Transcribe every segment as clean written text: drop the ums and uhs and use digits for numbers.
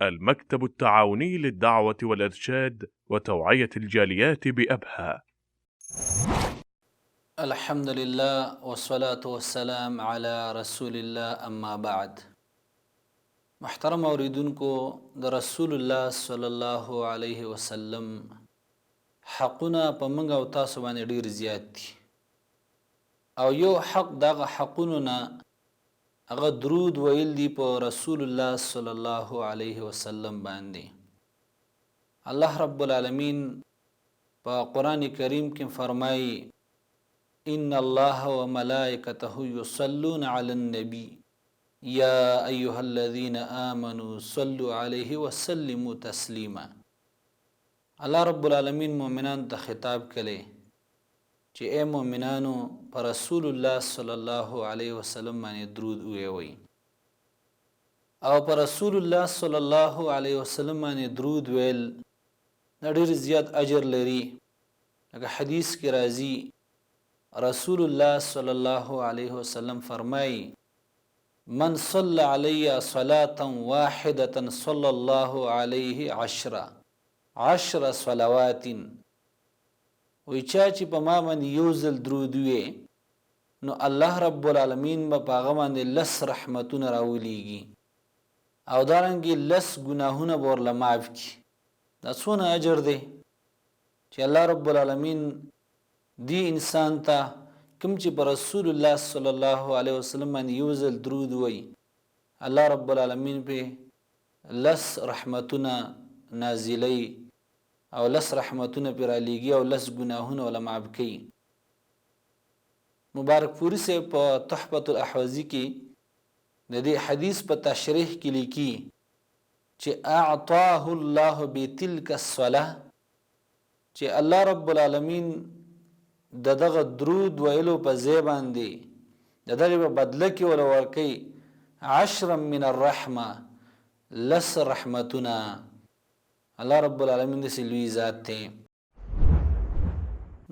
المكتب التعاوني للدعوة والإرشاد وتوعية الجاليات بأبها. الحمد لله والصلاة والسلام على رسول الله اما بعد. محترم اوریدونکو د رسول الله صلی الله علیه وسلم حقونه په موږ او تاسو باندې ډیر زیات دي او یو حق دغه حقونو نه هغه درود ویل دي په رسول الله صلی الله علیه وسلم باندې. الله رب العالمین په قرآن کریم کې فرمایي ان الله وملائکته یصلون علی النبی یا ایها الذین آمنوا صلوا علیه وسلموا تسلیما. الله رب العالمین مؤمنان ته خطاب کړي چې اے مؤمنانو پر رسول الله صلی الله علیه وسلم باندې درود ووایئ او پر رسول الله صلی الله علیه وسلم باندې درود ویل ډېر زیات اجر لري. لکه حدیث کې راځي رسول الله صلی الله علیه وسلم فرمایي من صلى علی صلاة واحدة صلى الله علیه عشر صلوات. وی چا چې په ما باندې یو ځل درود وی نو الله رب العالمین به په هغه باندې 10 رحمتونه راولیږي او دارنګې 10 ګناهونه به ورله معاف کړي. دا څونه اجر دی چې الله رب العالمین دی انسان ته کوم چې پر رسول الله صلی الله علیه وسلم باندې یو ځل درود وی الله رب العالمین په 10 رحمتونه نازلی او 10 رحمتونه پر علیږي او 10 ګناهونه ولا معاف کوي. مبارک پوری سے په تحفۃ الاحوازی کې د دې حدیث په تشریح کې لیکي چې اعطاه الله بتلك الصلاه چې الله رب العالمین دغه درود ویلو په ځای باندې دغه په بدله کې ولا ورکي 10 من الرحمه 10 رحمتنا. الله رب العالمین د سلوی ذات ته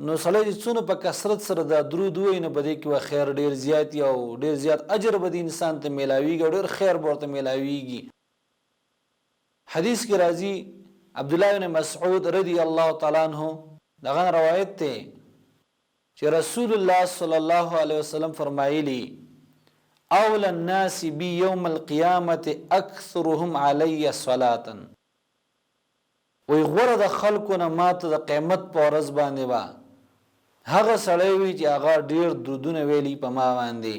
نو صلی څونه په کثرت سره د درود وینه بده کې خیر ډیر زیات او ډیر زیات اجر به انسان ته ملاویږي او ډیر خیر ورته ملاویږي. حدیث کې راځي عبد الله بن مسعود رضی الله تعالی عنہ دغه روایت ته چې رسول الله صلی الله علیه وسلم فرمایلی اول الناس بی یوم القیامت اکثرهم علی صلاة. وی غوره د خلکونه ماته د قیامت په ورځ باندې با هغه سړی وي چې هغه ډیر درودونه ویلي په ما باندې.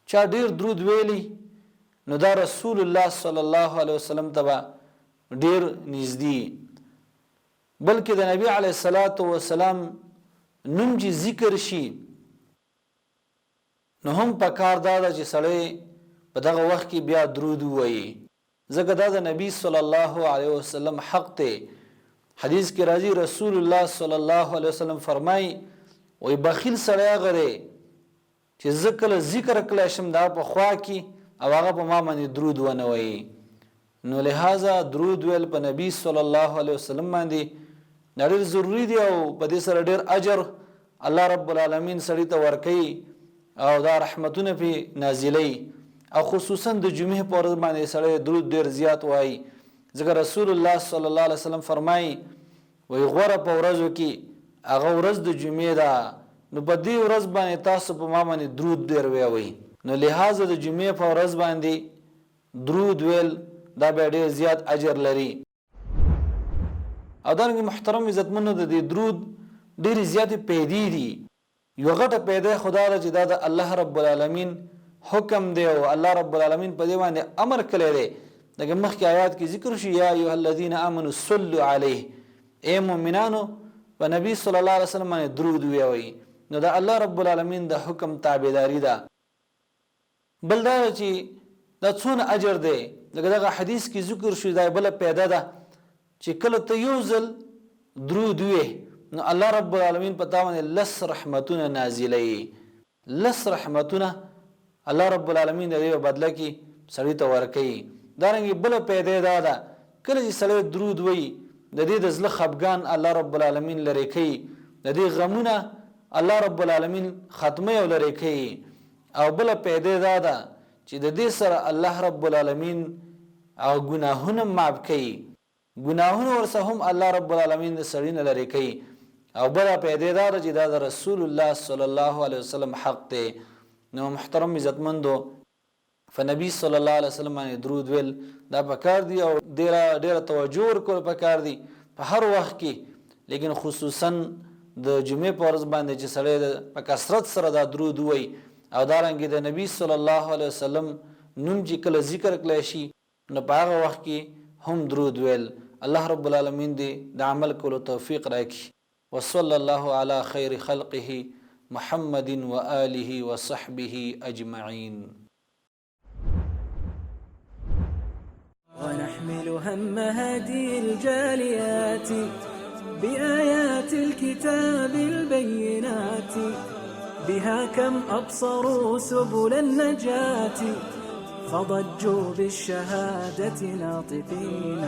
چا ډیر درود ویلي نو دا رسول الله صلی الله علیه وسلم ته ډیر نږدې بلکې د نبی علیه الصلاة والسلام نوم چې ذکر شي نو هم په کار دا چې سړی په دغه وخت کې بیا درود وایي ځکه دا د نبی صلی الله علیه وسلم حق ته. حدیث کې راځي رسول الله صلی الله علیه وسلم فرمایي وای بخیل سړی هغه دی چې ذکر کله شم دا په خوا کې او هغه په ما باندې درود ونه وایي. نو لہذا درود ویل په نبی صلی الله علیه وسلم باندې ډېر ضروری دی او په دې سره ډېر اجر الله رب العالمین سړی ته ورکوي او دا رحمتونه په نازلی او خصوصا د جمعې په ورځ باندې سړی درود ډېر زیات وایي ځکه رسول الله صلی الله علیه وسلم فرمایي وی غوره په ورځو کې هغه ورځ د جمعې ده نو په دې ورځ باندې تاسو په ما باندې درود ډېر ویوئ. نو لہذا د جمعې په ورځ باندې درود ویل دا به ډېر زیات اجر لري. او دارنګه محترم عزتمنو د دې درود ډېرې زیاتې پیدې دي. یو غټه پیدا خدا ده چې دا د الله رب العالمین حکم دی او الله رب العالمین په دې باندې امر کړی دی. دغه مخکې آیات کې ذکر شي یا ایها الذین آمنوا صلوا علیه اے مؤمنانو په نبی صلی الله علیه وسلم باندې درود ووایئ. نو دا الله رب العالمین د حکم تابعداري ده. بل دا چې دا څونه اجر دی دغه حدیث کې ذکر شوی دا بل پیدا ده چې کله ته یو ځل درود وې نو الله رب العالمین په تا باندې 10 رحمتونه نازلوي. 10 رحمتونه الله رب العالمین د دې بدله کې سړی ته ورکوي. دارنګه بل پیدا ده کله چې سړی درود وایي د دې د زړه خفګان الله رب العالمین لري کوي د دې غمونه الله رب العالمین ختمه او لري کوي. او بل پیدا ده چې د دې سره الله رب العالمین او ګناهونه معاف کوي، ګناهونه ورسه هم الله رب العالمین د سړی نه لرې کوي. او بله پیدا دا ده چې دا د رسول الله صلی الله علیه وسلم حق دی. نو محترم عزتمندو، فنبی صلی الله علیه وسلم باندې درود ویل دا پکار دی او ډیره توجه ورکول پکار دی په هر وخت کې، لیکن خصوصا د جمعې په ورځ باندې چې سړی په کثرت سره دا درود وایي او دارنګې د نبی صلی الله علیه وسلم نوم چې کله ذکر کړی شي نو په هغه وخت کې هم درود ویل. الله رب العالمین دې د عمل کولو توفیق راکړي. وصلی الله علی خیر خلقه محمد و آله و صحبه اجمعین. ونحمل هم هذه الجاليات بآيات الكتاب البينات بها كم أبصروا سبل النجاة فضجوا بالشهادة ناطقين